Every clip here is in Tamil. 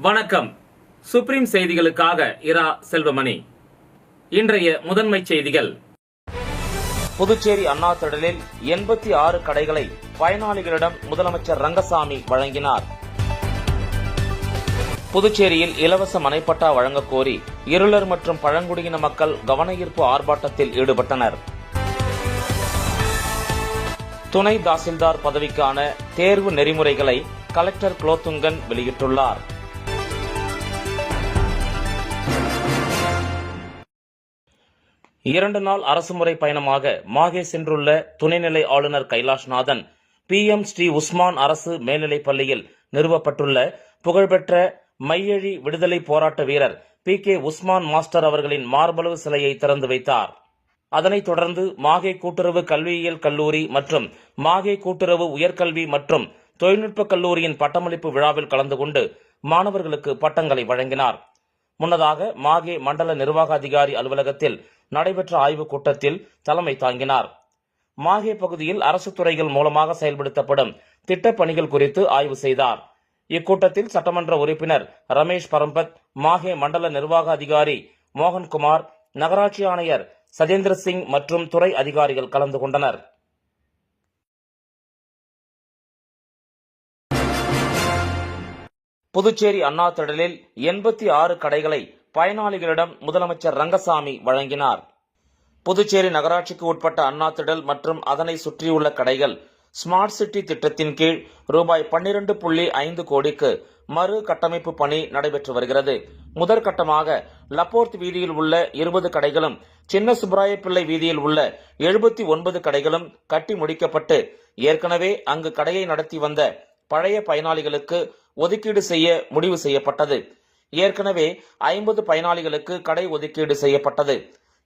வணக்கம். சுப்ரீம் செய்திகளுக்காக இரா செல்வமணி. இன்றைய முதன்மை செய்திகள். புதுச்சேரி அண்ணா திடலில் 86 கடைகளை பயனாளிகளிடம் முதலமைச்சர் ரங்கசாமி வழங்கினார். புதுச்சேரியில் இலவச மனைப்பட்டா வழங்கக் கோரி இருளர் மற்றும் பழங்குடியின மக்கள் கவனஈர்ப்பு ஆர்ப்பாட்டத்தில் ஈடுபட்டனர். துணை தாசில்தார் பதவிக்கான தேர்வு நெறிமுறைகளை கலெக்டர் குலோத்துங்கன் வெளியிட்டுள்ளார். இரண்டு நாள் அரசுமுறை பயணமாக மாஹே சென்றுள்ள துணைநிலை ஆளுநர் கைலாஷ்நாதன் PM ஸ்ரீ உஸ்மான் அரசு மேல்நிலைப் பள்ளியில் நிறுவப்பட்டுள்ள புகழ்பெற்ற மையழி விடுதலை போராட்ட வீரர் PK உஸ்மான் மாஸ்டர் அவர்களின் மார்பளவு சிலையை திறந்து வைத்தார். அதனைத் தொடர்ந்து மாஹே கூட்டுறவு கல்வியியல் கல்லூரி மற்றும் மாஹே கூட்டுறவு உயர்கல்வி மற்றும் தொழில்நுட்ப கல்லூரியின் பட்டமளிப்பு விழாவில் கலந்து கொண்டு மாணவர்களுக்கு பட்டங்களை வழங்கினார். முன்னதாக மாஹே மண்டல நிர்வாக அதிகாரி அலுவலகத்தில் நடைபெற்ற ஆய்வுக் கூட்டத்தில் தலைமை தாங்கினார். மாஹே பகுதியில் அரசு துறைகள் மூலமாக செயல்படுத்தப்படும் திட்டப் பணிகள் குறித்து ஆய்வு செய்தார். இக்கூட்டத்தில் சட்டமன்ற உறுப்பினர் ரமேஷ் பரம்பத், மாஹே மண்டல நிர்வாக அதிகாரி மோகன்குமார், நகராட்சி ஆணையர் சதேந்திர சிங் மற்றும் துறை அதிகாரிகள் கலந்து கொண்டனர். புதுச்சேரி அண்ணா திடலில் 86 கடைகளை பயனாளிகளிடம் முதலமைச்சர் ரங்கசாமி வழங்கினார். புதுச்சேரி நகராட்சிக்கு உட்பட்ட அண்ணா திடல் மற்றும் அதனை சுற்றியுள்ள கடைகள் ஸ்மார்ட் சிட்டி திட்டத்தின் கீழ் ரூபாய் 12.5 கோடிக்கு மறு கட்டமைப்பு பணி நடைபெற்று வருகிறது. முதற்கட்டமாக லப்போர்த் வீதியில் உள்ள 20 கடைகளும், சின்ன சுப்பராய பிள்ளை வீதியில் உள்ள 79 கடைகளும் கட்டி முடிக்கப்பட்டு ஏற்கனவே அங்கு கடையை நடத்தி வந்த பழைய பயனாளிகளுக்கு ஒதுக்கீடு செய்ய முடிவு செய்யப்பட்டது. ஏற்கனவே 50 பயனாளிகளுக்கு கடை ஒதுக்கீடு செய்யப்பட்டது.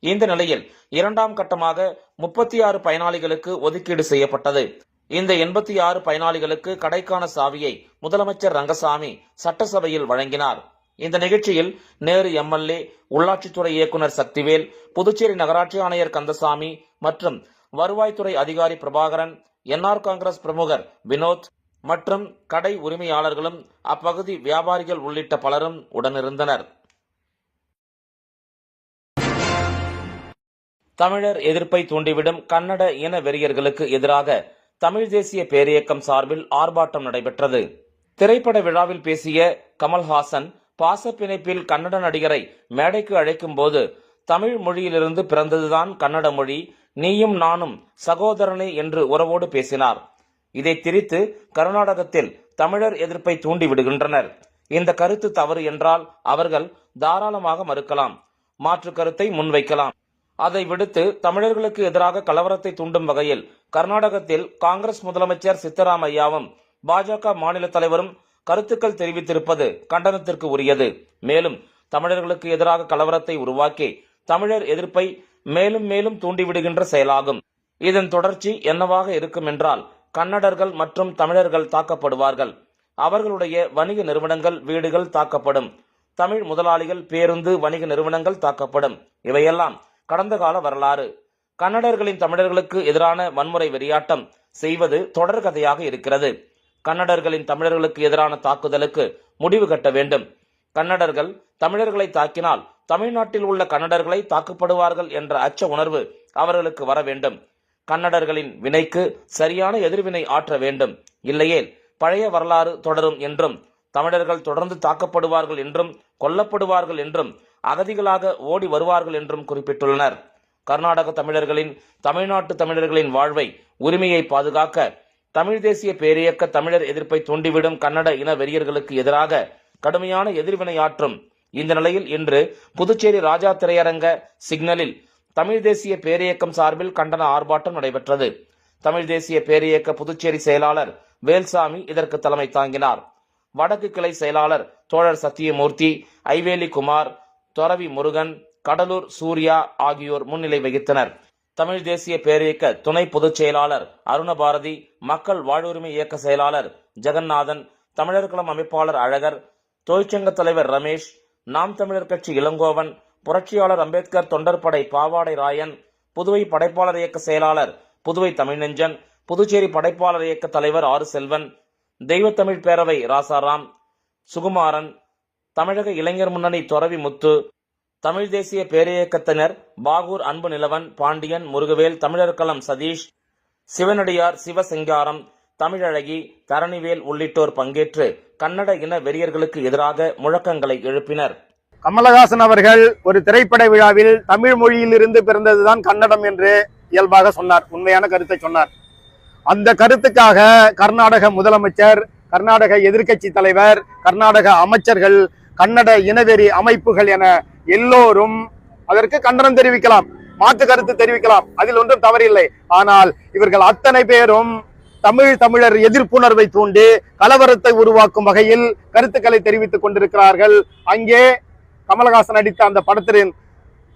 இந்த நிலையில் இரண்டாம் கட்டமாக 36 பயனாளிகளுக்கு ஒதுக்கீடு செய்யப்பட்டது. இந்த 86 பயனாளிகளுக்கு கடைக்கான சாவியை முதலமைச்சர் ரங்கசாமி சட்டசபையில் வழங்கினார். இந்த நிகழ்ச்சியில் நேரு MLA, உள்ளாட்சித்துறை இயக்குநர் சக்திவேல், புதுச்சேரி நகராட்சி ஆணையர் கந்தசாமி மற்றும் வருவாய்த்துறை அதிகாரி பிரபாகரன், NR காங்கிரஸ் பிரமுகர் வினோத் மற்றும் கடை உரிமையாளர்களும் அப்பகுதி வியாபாரிகள் உள்ளிட்ட பலரும் உடனிருந்தனர். தமிழர் எதிர்ப்பை தூண்டிவிடும் கன்னட இன வெறியர்களுக்கு எதிராக தமிழ் தேசிய பேரியக்கம் சார்பில் ஆர்ப்பாட்டம் நடைபெற்றது. திரைப்பட விழாவில் பேசிய கமல்ஹாசன், பாசப்பிணைப்பில் கன்னட நடிகரை மேடைக்கு அழைக்கும் போது தமிழ் மொழியிலிருந்து பிறந்ததுதான் கன்னட மொழி, நீயும் நானும் சகோதரனே என்று உறவோடு பேசினார். இதை திரித்து கர்நாடகத்தில் தமிழர் எதிர்ப்பை தூண்டி விடுகின்றனர். இந்த கருத்து தவறு என்றால் அவர்கள் தாராளமாக மறுக்கலாம், மாற்று கருத்தை முன்வைக்கலாம். அதை விடுத்து தமிழர்களுக்கு எதிராக கலவரத்தை தூண்டும் வகையில் கர்நாடகத்தில் காங்கிரஸ் முதலமைச்சர் சித்தராமையாவும் பாஜக மாநில தலைவரும் கருத்துக்கள் தெரிவித்திருப்பது கண்டனத்திற்கு உரியது. மேலும் தமிழர்களுக்கு எதிராக கலவரத்தை உருவாக்கி தமிழர் எதிர்ப்பை மேலும் மேலும் தூண்டிவிடுகின்ற செயலாகும். இதன் தொடர்ச்சி என்னவாக இருக்கும் என்றால், கன்னடர்கள் மற்றும் தமிழர்கள் தாக்கப்படுவார்கள். அவர்களுடைய வணிக நிறுவனங்கள், வீடுகள் தாக்கப்படும். தமிழ் முதலாளிகள், பேருந்து, வணிக நிறுவனங்கள் தாக்கப்படும். இவையெல்லாம் கடந்த கால வரலாறு. கன்னடர்களின் தமிழர்களுக்கு எதிரான வன்முறை வெறியாட்டம் செய்வது தொடர்கதையாக இருக்கிறது. கன்னடர்களின் தமிழர்களுக்கு எதிரான தாக்குதலுக்கு முடிவு கட்ட வேண்டும். கன்னடர்கள் தமிழர்களை தாக்கினால் தமிழ்நாட்டில் உள்ள கன்னடர்களை தாக்கப்படுவார்கள் என்ற அச்ச உணர்வு அவர்களுக்கு வர வேண்டும். கன்னடர்களின் வினைக்கு சரியான எதிர்வினை ஆற்ற வேண்டும். இல்லையேல் பழைய வரலாறு தொடரும் என்றும், தமிழர்கள் தொடர்ந்து தாக்கப்படுவார்கள் என்றும், கொல்லப்படுவார்கள் என்றும், அகதிகளாக ஓடி வருவார்கள் என்றும் குறிப்பிட்டுள்ளனர். கர்நாடக தமிழர்களின், தமிழ்நாட்டு தமிழர்களின் வாழ்வை, உரிமையை பாதுகாக்க தமிழ் தேசிய பேரியக்க தமிழர் எதிர்ப்பை தூண்டிவிடும் கன்னட இன வெறியர்களுக்கு எதிராக கடுமையான எதிர்வினை ஆற்றும். இந்த நிலையில் இன்று புதுச்சேரி ராஜா திரையரங்க சிக்னலில் தமிழ் தேசிய பேரியக்கம் சார்பில் கண்டன ஆர்ப்பாட்டம் நடைபெற்றது. தமிழ் தேசிய பேரியக்க புதுச்சேரி செயலாளர் வேல்சாமி இதற்கு தலைமை தாங்கினார். வடக்கு கிளை செயலாளர் தோழர் சத்தியமூர்த்தி, ஐவேலி குமார், தொரவி முருகன், கடலூர் சூர்யா ஆகியோர் முன்னிலை வகித்தனர். தமிழ் தேசிய பேரியக்க துணை பொதுச் செயலாளர் அருணபாரதி, மக்கள் வாழ்வுரிமை இயக்க செயலாளர் ஜெகநாதன், தமிழர்குளம் அமைப்பாளர் அழகர், தொழிற்சங்க தலைவர் ரமேஷ், நாம் தமிழர் கட்சி இளங்கோவன், புரட்சியாளர் அம்பேத்கர் தொண்டர்படை பாவாடை ராயன், புதுவை படைப்பாளர் இயக்க செயலாளர் புதுவை தமிழ்நெஞ்சன், புதுச்சேரி படைப்பாளர் இயக்க தலைவர் ஆறு செல்வன், தெய்வத்தமிழ் பேரவை ராசாராம், சுகுமாரன், தமிழக இளைஞர் முன்னணி துறவி முத்து, தமிழ் தேசிய பேரியக்கத்தினர் பாகூர் அன்பு நிலவன், பாண்டியன், முருகவேல், தமிழர் களம் சதீஷ், சிவனடியார், சிவசிங்காரம், தமிழழகி, தரணிவேல் உள்ளிட்டோர் பங்கேற்று கன்னட இன வெறியர்களுக்கு எதிராக முழக்கங்களை எழுப்பினர். கமலஹாசன் அவர்கள் ஒரு திரைப்பட விழாவில் தமிழ் மொழியிலிருந்து பிறந்ததுதான் கன்னடம் என்று இயல்பாக சொன்னார். உண்மையான கருத்தை சொன்னார். அந்த கருத்துக்காக கர்நாடக முதலமைச்சர், கர்நாடக எதிர்க்கட்சி தலைவர், கர்நாடக அமைச்சர்கள், கன்னட இனவெறி அமைப்புகள் என எல்லோரும் அதற்கு கண்டனம் தெரிவிக்கலாம், மாற்று கருத்து தெரிவிக்கலாம், அதில் ஒன்றும் தவறில்லை. ஆனால் இவர்கள் அத்தனை பேரும் தமிழர் எதிர்ப்புணர்வை தூண்டி கலவரத்தை உருவாக்கும் வகையில் கருத்துக்களை தெரிவித்துக் கொண்டிருக்கிறார்கள். அங்கே கமலஹாசன் நடித்த அந்த படத்தின்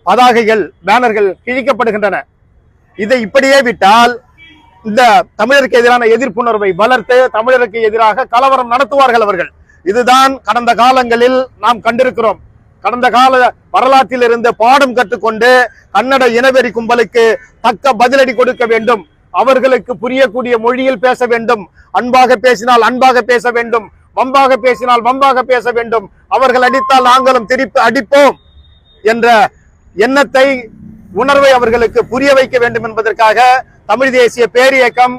பதாகைகள், பேனர்கள் கிழிக்கப்படுகின்றன. இதை இப்படியே விட்டால் இந்த தமிழருக்கு எதிரான எதிர்ப்புணர்வை வளர்த்து தமிழருக்கு எதிராக கலவரம் நடத்துவார்கள் அவர்கள். இதுதான் கடந்த காலங்களில் நாம் கண்டிருக்கிறோம். கடந்த கால வரலாற்றில் இருந்து பாடம் கற்றுக்கொண்டு கன்னட இனவெறி கும்பலுக்கு தக்க பதிலடி கொடுக்க வேண்டும். அவர்களுக்கு புரியக்கூடிய மொழியில் பேச வேண்டும். அன்பாக பேசினால் அன்பாக பேச வேண்டும், வம்பாக பேசினால் வம்பாக பேச வேண்டும். அவர்கள் அடித்தால் நாங்களும் திருப்பி அடிப்போம் என்ற எண்ணத்தை, உணர்வை அவர்களுக்கு புரிய வைக்க வேண்டும் என்பதற்காக தமிழ் தேசிய பேரியக்கம்,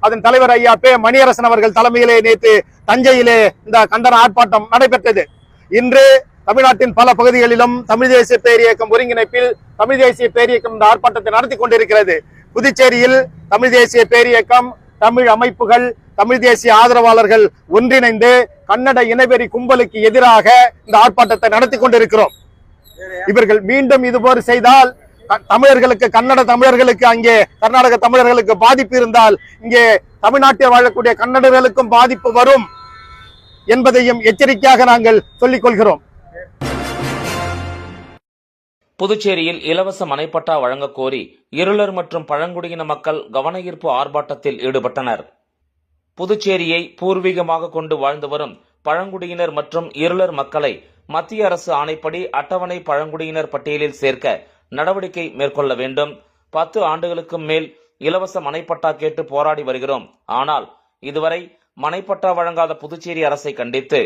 அதன் தலைவர் ஐயா பே மணியரசன் அவர்கள் தலைமையிலே நேற்று தஞ்சையிலே இந்த கண்டன ஆர்ப்பாட்டம் நடைபெற்றது. இன்று தமிழ்நாட்டின் பல பகுதிகளிலும் தமிழ் தேசிய பேரியக்கம் ஒருங்கிணைப்பில் தமிழ் தேசிய பேரியக்கம் இந்த ஆர்ப்பாட்டத்தை நடத்தி கொண்டிருக்கிறது. புதுச்சேரியில் தமிழ் தேசிய பேரியக்கம், தமிழ் அமைப்புகள், தமிழ் தேசிய ஆதரவாளர்கள் ஒன்றிணைந்து கன்னட இனவெறி கும்பலுக்கு எதிராக இந்த ஆர்ப்பாட்டத்தை நடத்தி கொண்டிருக்கிறோம். இவர்கள் மீண்டும் இதுபோல் செய்தால் தமிழர்களுக்கு, கன்னட தமிழர்களுக்கு, அங்கே கர்நாடக தமிழர்களுக்கு பாதிப்பு இருந்தால் இங்கே தமிழ்நாட்டில் வாழக்கூடிய கன்னடர்களுக்கும் பாதிப்பு வரும் என்பதையும் எச்சரிக்கையாக நாங்கள் சொல்லிக் கொள்கிறோம். புதுச்சேரியில் இலவச மனைப்பட்டா வழங்கக் கோரி இருளர் மற்றும் பழங்குடியின மக்கள் கவனஈர்ப்பு ஆர்ப்பாட்டத்தில் ஈடுபட்டனர். புதுச்சேரியை பூர்வீகமாக கொண்டு வாழ்ந்து வரும் பழங்குடியினர் மற்றும் இருளர் மக்களை மத்திய அரசு ஆணைப்படி அட்டவணை பழங்குடியினர் பட்டியலில் சேர்க்க நடவடிக்கை மேற்கொள்ள வேண்டும். 10 ஆண்டுகளுக்கு மேல் இலவச மனைப்பட்டா கேட்டு போராடி வருகிறோம். ஆனால் இதுவரை மனைப்பட்டா வழங்காத புதுச்சேரி அரசை கண்டித்து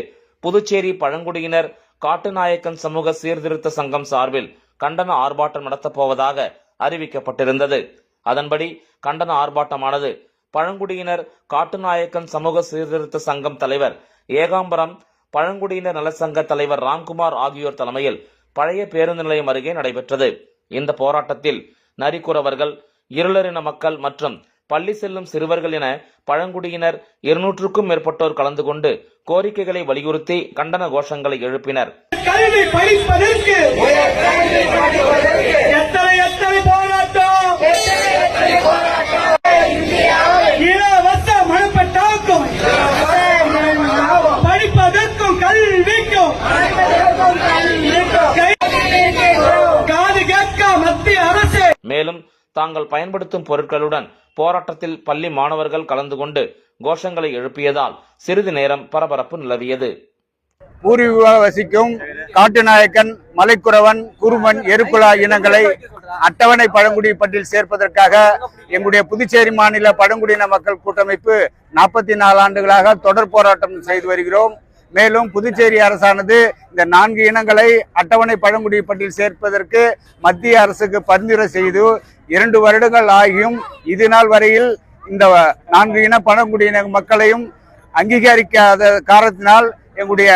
புதுச்சேரி பழங்குடியினர் காட்டுநாயக்கன் சமூக சீர்திருத்த சங்கம் சார்பில் கண்டன ஆர்ப்பாட்டம் நடத்தப் போவதாக அறிவிக்கப்பட்டிருந்தது. அதன்படி கண்டன ஆர்ப்பாட்டமானது பழங்குடியினர் காட்டுநாயக்கன் சமூக சீர்திருத்த சங்கம் தலைவர் ஏகாம்பரம், பழங்குடியினர் நலச்சங்க தலைவர் ராம்குமார் ஆகியோர் தலைமையில் பழைய பேருந்து நிலையம் அருகே நடைபெற்றது. இந்த போராட்டத்தில் நரிக்குறவர்கள், இருளரின மக்கள் மற்றும் பள்ளி செல்லும் சிறுவர்கள் என பழங்குடியினர் 200க்கும் மேற்பட்டோர் கலந்து கொண்டு கோரிக்கைகளை வலியுறுத்தி கண்டன கோஷங்களை எழுப்பினர். கல்வி படிப்பதற்கு எத்தனை போராட்டம், இலவச மனைப்பட்டாக்கும், படிப்பதற்கும் கல்விக்கும் காது கேட்க மத்திய அரசு. மேலும் தாங்கள் பயன்படுத்தும் பொருட்களுடன் போராட்டத்தில் பள்ளி மாணவர்கள் கலந்து கொண்டு கோஷங்களை எழுப்பியதால் சிறிது நேரம் பரபரப்பு நிலவியது. பூர்வீகமாக வசிக்கும் காட்டுநாயக்கன், மலைக்குறவன், குருமன், எருக்குலா இனங்களை அட்டவணை பழங்குடி பட்டியலில் சேர்ப்பதற்காக எங்களுடைய புதுச்சேரி மாநில பழங்குடியின மக்கள் கூட்டமைப்பு 44 ஆண்டுகளாக தொடர் போராட்டம் செய்து வருகிறோம். மேலும் புதுச்சேரி அரசானது இந்த 4 இனங்களை அட்டவணை பழங்குடி பட்டியலில் சேர்ப்பதற்கு மத்திய அரசுக்கு பரிந்துரை செய்து 2 வருடங்கள் ஆகியும் இது நாள் வரையில் இந்த 4 இன பழங்குடியின மக்களையும் அங்கீகரிக்காத காரணத்தினால் எங்களுடைய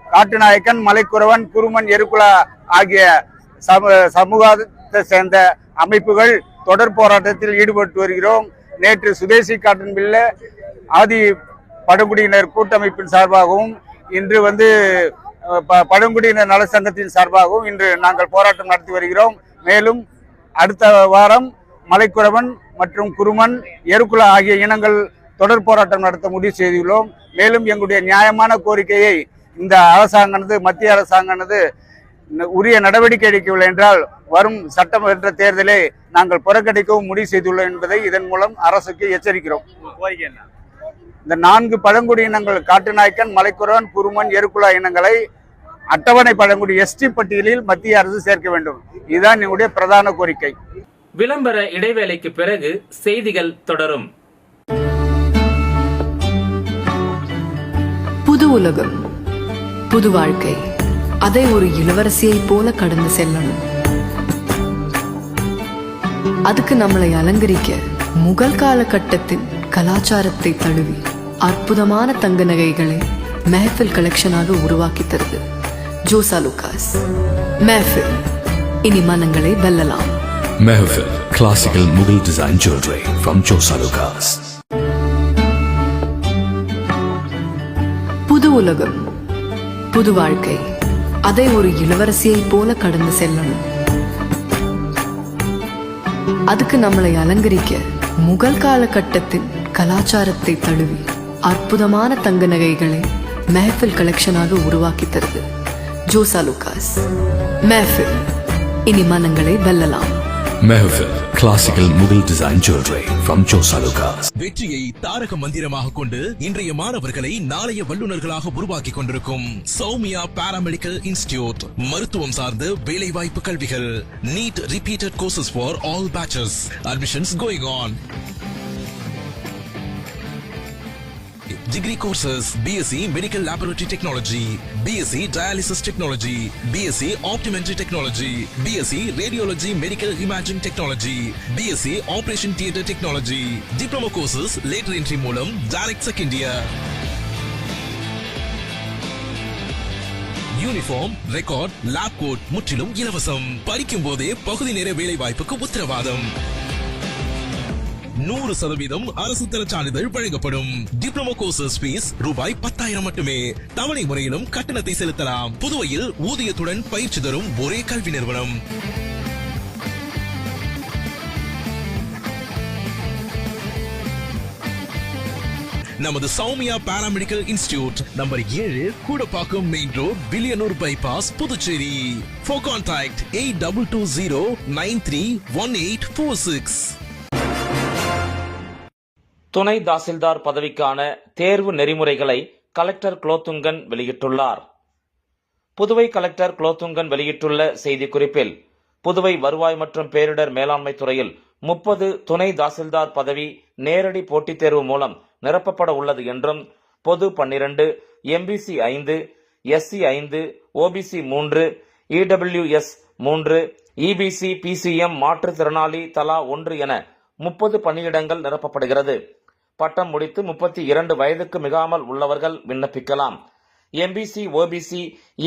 காட்டுநாயக்கன், மலைக்குறவன், குருமன், எருக்குலா ஆகிய சமூகத்தை சேர்ந்த அமைப்புகள் தொடர் போராட்டத்தில் ஈடுபட்டு வருகிறோம். நேற்று சுதேசி காட்டன் மில்ல ஆதி பழங்குடியினர் கூட்டமைப்பின் சார்பாகவும் இன்று பழங்குடியினர் நலச்சங்கத்தின் சார்பாகவும் இன்று நாங்கள் போராட்டம் நடத்தி வருகிறோம். மேலும் அடுத்த வாரம் மலைக்குறவன் மற்றும் குருமன், எருக்குலா ஆகிய இனங்கள் தொடர் போராட்டம் நடத்த முடிவு செய்துள்ளோம். மேலும் எங்களுடைய நியாயமான கோரிக்கையை இந்த அரசாங்கமானது, மத்திய அரசாங்கமானது உரிய நடவடிக்கை எடுக்கவில்லை என்றால் வரும் சட்டமன்ற தேர்தலை நாங்கள் புறக்கணிக்கவும் முடிவு செய்துள்ளோம் என்பதை இதன் மூலம் அரசுக்கு எச்சரிக்கிறோம். இந்த 4 பழங்குடி இனங்கள் காட்டுநாயக்கன், மலைக்குறவன், குருமன், எருக்குலா இனங்களை அட்டவணை பழங்குடி எஸ்டி பட்டியலில் மத்திய அரசு சேர்க்க வேண்டும். இதுதான் எங்களுடைய பிரதான கோரிக்கை. விளம்பர இடைவேளைக்கு பிறகு செய்திகள் தொடரும். புது உலகம், புது வாழ்க்கை, அதை ஒரு இளவரசியைப் போல கடந்து செல்லணும். அதுக்கு நம்மளை அலங்கரிக்க முகல் காலகட்டத்தின் கலாச்சாரத்தை தழுவி அற்புதமான தங்க நகைகளை மெஹஃபில் கலெக்ஷனாக உருவாக்கி தருது ஜோசா லூகாஸ். மெஹஃபில், இனி மனங்களை வெல்லலாம். Mehfil, classical Mughal design jewelry from Josa Lucas. புது உலகம், புது வாழ்க்கை, அதை ஒரு இளவரசியைப் போல கடந்து செல்லணும். அதுக்கு நம்மளை அலங்கரிக்க முகல் காலகட்டத்தின் கலாச்சாரத்தை தழுவி அற்புதமான தங்க நகைகளை மெஹஃபில் கலெக்ஷனாக உருவாக்கி தருது ஜோசா லூகாஸ். மெஹஃபில், இனி மனங்களை வெல்லலாம். Mehfil, classical Mughal design jewelry from Josa Lucas. வெற்றியை தாரக மந்திரமாக கொண்டு இன்றைய மாணவர்களை நாளைய வல்லுநர்களாக உருவாக்கி கொண்டிருக்கும் சௌமியா பாராமெடிக்கல் இன்ஸ்டிடியூட். மருத்துவம் சார்ந்த வேலை வாய்ப்பு கல்விகள். NEET repeated courses for all batches. Admissions going on. Degree courses: BSc Medical Laboratory Technology, BSc Dialysis Technology, BSc Optometry Technology, BSc Radiology Medical Imaging Technology, BSc Operation Theatre Technology. Diploma courses later entry மூலம் direct second year. Uniform, record, lab coat முற்றிலும் இலவசம். படிக்கும் போதே பகுதி நேர வேலை வாய்ப்புக்கு உத்தரவாதம். 100% அரசு தர சான்றிதழ் வழங்கப்படும். டிப்ளமோ கோர்சஸ் ஃபீஸ் ரூபாய் 10,000 மட்டுமே. தவணை முறையிலும் கட்டணத்தை செலுத்தலாம். புதுவையில் ஊதியத்துடன் பயிற்சி தரும் ஒரே கல்வி நிறுவனம். நமது Soumya paramedical institute, number 7, Koodapakkam main road, Villianur bypass, Puducherry. For contact 8220931846. துணை தாசில்தார் பதவிக்கான தேர்வு நெறிமுறைகளை கலெக்டர் குலோத்துங்கன் வெளியிட்டுள்ளார். புதுவை கலெக்டர் குலோத்துங்கன் வெளியிட்டுள்ள செய்திக்குறிப்பில், புதுவை வருவாய் மற்றும் பேரிடர் மேலாண்மை துறையில் 30 துணை தாசில்தார் பதவி நேரடி போட்டித் தேர்வு மூலம் நிரப்பப்பட உள்ளது என்றும், பொது 12, MBC 5, SC 5, OBC 3, EWS 3, EBC PCM மாற்றுத்திறனாளி தலா 1 என 30 பணியிடங்கள் நிரப்பப்படுகிறது. பட்டம் முடித்து 32 வயதுக்கு மிகாமல் உள்ளவர்கள் விண்ணப்பிக்கலாம். MBC, OBC,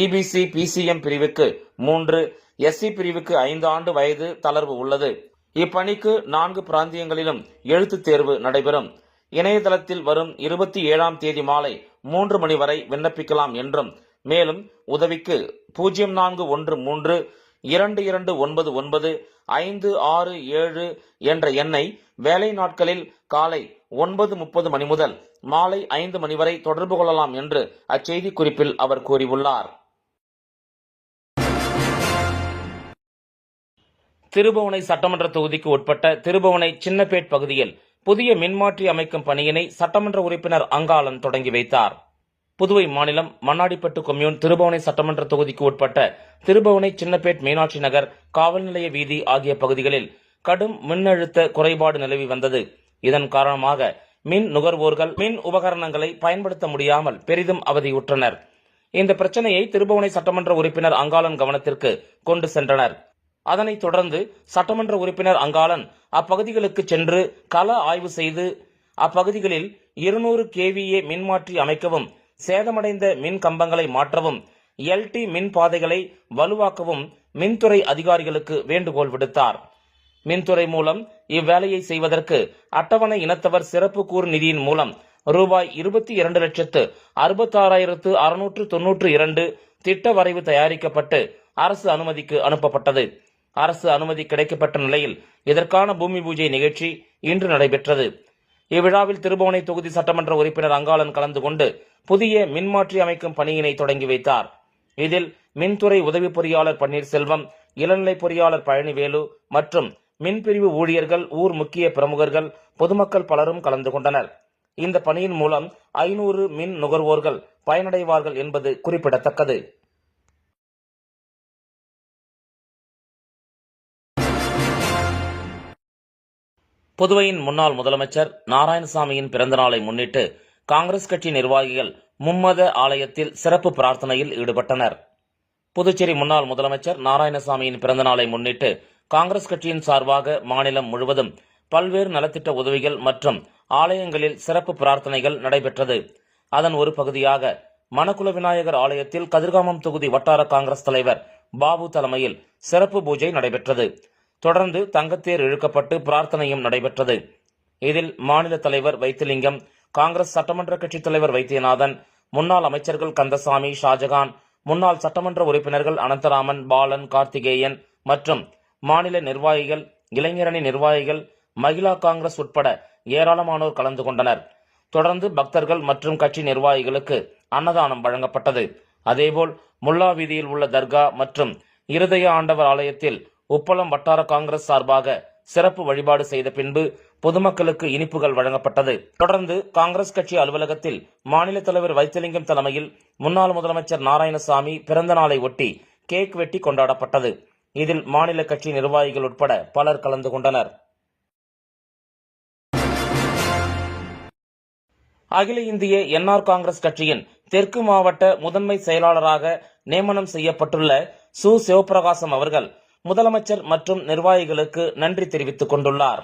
EBC, PCM பிரிவுக்கு 3, SC பிரிவுக்கு 5 ஆண்டு வயது தளர்வு உள்ளது. இப்பணிக்கு 4 பிராந்தியங்களிலும் எழுத்துத் தேர்வு நடைபெறும். இணையதளத்தில் வரும் 27ஆம் தேதி மாலை 3 மணி வரை விண்ணப்பிக்கலாம் என்றும், மேலும் உதவிக்கு 0413 2299 567 என்ற எண்ணை வேலை நாட்களில் காலை 9:30 மணி முதல் மாலை 5 மணி வரை தொடர்பு கொள்ளலாம் என்று அச்செய்தி குறிப்பில் அவர் கூறியுள்ளார். திருபுவனை சட்டமன்ற தொகுதிக்கு உட்பட்ட திருபுவனை சின்னப்பேட் பகுதியில் புதிய மின்மாற்றி அமைக்கும் பணியினை சட்டமன்ற உறுப்பினர் அங்காளன் தொடங்கி வைத்தார். புதுவை மாநிலம் மண்ணாடிப்பட்டு கொம்யூன் திருபுவனை சட்டமன்ற தொகுதிக்கு உட்பட்ட திருபுவனை சின்னப்பேட் மீனாட்சி நகர் காவல் நிலைய வீதி ஆகிய பகுதிகளில் கடும் மின்னழுத்த குறைபாடு நிலவி வந்தது. இதன் காரணமாக மின் நுகர்வோர்கள் மின் உபகரணங்களை பயன்படுத்த முடியாமல் பெரிதும் அவதியுற்றனர். இந்த பிரச்சனையை திருபுவனை சட்டமன்ற உறுப்பினர் அங்காளன் கவனத்திற்கு கொண்டு சென்றனர். அதனைத் தொடர்ந்து சட்டமன்ற உறுப்பினர் அங்காளன் அப்பகுதிகளுக்கு சென்று கள ஆய்வு செய்து அப்பகுதிகளில் 200 kVA மின்மாற்றி அமைக்கவும், சேதமடைந்த மின் கம்பங்களை மாற்றவும், LT மின் பாதைகளை வலுவாக்கவும் மின்துறை அதிகாரிகளுக்கு வேண்டுகோள் விடுத்தார். மின்துறை மூலம் இவ்வேலையை செய்வதற்கு அட்டவணை இனத்தவர் சிறப்பு கூறு நிதியின் மூலம் ரூபாய் 22,66,692 திட்ட வரைவு தயாரிக்கப்பட்டு அரசு அனுமதிக்கு அனுப்பப்பட்டது. அரசு அனுமதி கிடைக்கப்பட்ட நிலையில் இதற்கான பூமி பூஜை நிகழ்ச்சி இன்று நடைபெற்றது. இவ்விழாவில் திருபுவனை தொகுதி சட்டமன்ற உறுப்பினர் அங்காளன் கலந்து கொண்டு புதிய மின்மாற்றி அமைக்கும் பணியினை தொடங்கி வைத்தார். இதில் மின்துறை உதவி பொறியாளர் பன்னீர்செல்வம், இளநிலை பொறியாளர் பழனிவேலு மற்றும் மின்பிரிவு ஊழியர்கள், ஊர் முக்கிய பிரமுகர்கள், பொதுமக்கள் பலரும் கலந்து கொண்டனர். இந்த பணியின் மூலம் 500 மின் நுகர்வோர்கள் பயனடைவார்கள் என்பது குறிப்பிடத்தக்கது. புதுவையின் முன்னாள் முதலமைச்சர் நாராயணசாமியின் பிறந்தநாளை முன்னிட்டு காங்கிரஸ் கட்சி நிர்வாகிகள் மும்மத ஆலயத்தில் சிறப்பு பிரார்த்தனையில் ஈடுபட்டனர். புதுச்சேரி முன்னாள் முதலமைச்சர் நாராயணசாமியின் பிறந்தநாளை முன்னிட்டு காங்கிரஸ் கட்சியின் சார்பாக மாநிலம் முழுவதும் பல்வேறு நலத்திட்ட உதவிகள் மற்றும் ஆலயங்களில் சிறப்பு பிரார்த்தனைகள் நடைபெற்றது. அதன் ஒரு பகுதியாக மணக்குள விநாயகர் ஆலயத்தில் கதிர்காமம் தொகுதி வட்டார காங்கிரஸ் தலைவர் பாபு தலைமையில் சிறப்பு பூஜை நடைபெற்றது. தொடர்ந்து தங்கத்தேர் இழுக்கப்பட்டு பிரார்த்தனையும் நடைபெற்றது. இதில் மாநில தலைவர் வைத்திலிங்கம், காங்கிரஸ் சட்டமன்ற கட்சித் தலைவர் வைத்தியநாதன், முன்னாள் அமைச்சர்கள் கந்தசாமி, ஷாஜகான், முன்னாள் சட்டமன்ற உறுப்பினர்கள் அனந்தராமன், பாலன், கார்த்திகேயன் மற்றும் மாநில நிர்வாகிகள், இளைஞரணி நிர்வாகிகள், மகிழா காங்கிரஸ் உட்பட ஏராளமானோர் கலந்து கொண்டனர். தொடர்ந்து பக்தர்கள் மற்றும் கட்சி நிர்வாகிகளுக்கு அன்னதானம் வழங்கப்பட்டது. அதேபோல் முல்லா வீதியில் உள்ள தர்கா மற்றும் இருதய ஆண்டவர் ஆலயத்தில் உப்பளம் வட்டார காங்கிரஸ் சார்பாக சிறப்பு வழிபாடு செய்த பின்பு பொதுமக்களுக்கு இனிப்புகள் வழங்கப்பட்டது. தொடர்ந்து காங்கிரஸ் கட்சி அலுவலகத்தில் மாநில தலைவர் வைத்திலிங்கம் தலைமையில் முன்னாள் முதலமைச்சர் நாராயணசாமி பிறந்த நாளை ஒட்டி கேக் வெட்டி கொண்டாடப்பட்டது. இதில் மாநில கட்சி நிர்வாகிகள் உட்பட பலர் கலந்து கொண்டனர். அகில இந்திய என்ஆர் காங்கிரஸ் கட்சியின் தெற்கு மாவட்ட முதன்மை செயலாளராக நியமனம் செய்யப்பட்டுள்ள சு. சிவபிரகாசம் அவர்கள் முதலமைச்சர் மற்றும் நிர்வாகிகளுக்கு நன்றி தெரிவித்துக் கொண்டுள்ளார்.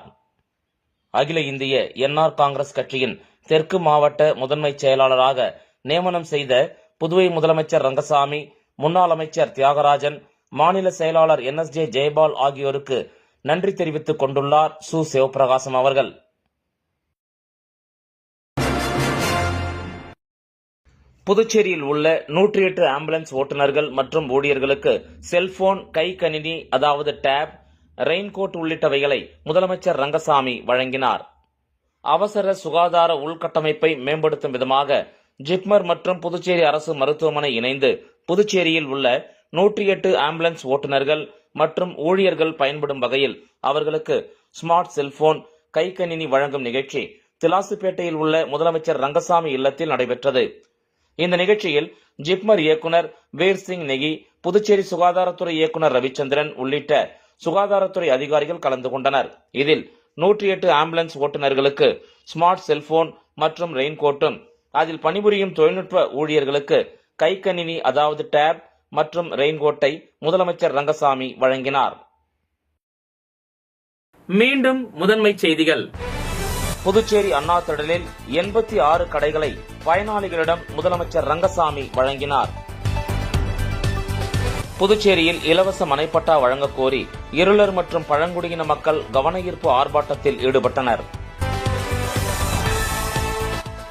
அகில இந்திய என்ஆர் காங்கிரஸ் கட்சியின் தெற்கு மாவட்ட முதன்மை செயலாளராக நியமனம் செய்த புதுவை முதலமைச்சர் ரங்கசாமி, முன்னாள் அமைச்சர் தியாகராஜன், மாநில செயலாளர் NSJ ஜெயபால் ஆகியோருக்கு நன்றி தெரிவித்துக் கொண்டுள்ளார் சு. சிவபிரகாசம் அவர்கள். புதுச்சேரியில் உள்ள 108 ஆம்புலன்ஸ் ஓட்டுநர்கள் மற்றும் ஊழியர்களுக்கு செல்போன், கை கணினி அதாவது டேப், ரெயின்கோட் உள்ளிட்டவைகளை முதலமைச்சர் ரங்கசாமி வழங்கினார். அவசர சுகாதார உள்கட்டமைப்பை மேம்படுத்தும் விதமாக ஜிப்மர் மற்றும் புதுச்சேரி அரசு மருத்துவமனை இணைந்து புதுச்சேரியில் உள்ள 108 ஆம்புலன்ஸ் ஓட்டுநர்கள் மற்றும் ஊழியர்கள் பயன்படும் வகையில் அவர்களுக்கு ஸ்மார்ட் செல்போன், கை கணினி வழங்கும் நிகழ்ச்சி திலாசுப்பேட்டையில் உள்ள முதலமைச்சர் ரங்கசாமி இல்லத்தில் நடைபெற்றது. இந்த நிகழ்ச்சியில் ஜிப்மர் இயக்குனர் வீர் சிங் நெகி, புதுச்சேரி சுகாதாரத்துறை இயக்குனர் ரவிச்சந்திரன் உள்ளிட்ட சுகாதாரத்துறை அதிகாரிகள் கலந்து கொண்டனர். இதில் 108 ஆம்புலன்ஸ் ஓட்டுநர்களுக்கு ஸ்மார்ட் செல்போன் மற்றும் ரெயின்கோட்டும், அதில் பணிபுரியும் தொழில்நுட்ப ஊழியர்களுக்கு கை கணினி அதாவது டேப் மற்றும் ரெயின்கோட்டை முதலமைச்சர் ரங்கசாமி வழங்கினார். மீண்டும் முதன்மை செய்திகள். புதுச்சேரி அண்ணா திடலில் 86 கடைகளை பயனாளிகளிடம் முதலமைச்சர் ரங்கசாமி வழங்கினார். புதுச்சேரியில் இலவச மனைப்பட்டா வழங்கக் கோரி இருளர் மற்றும் பழங்குடியின மக்கள் கவனஈர்ப்பு ஆர்ப்பாட்டத்தில் ஈடுபட்டனர்.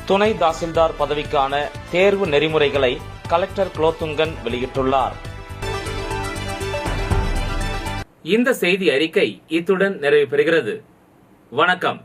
துணை தாசில்தார் பதவிக்கான தேர்வு நெறிமுறைகளை கலெக்டர் குலோத்துங்கன் வெளியிட்டுள்ளார். இந்த செய்தி அறிக்கை இத்துடன் நிறைவு பெறுகிறது. வணக்கம்.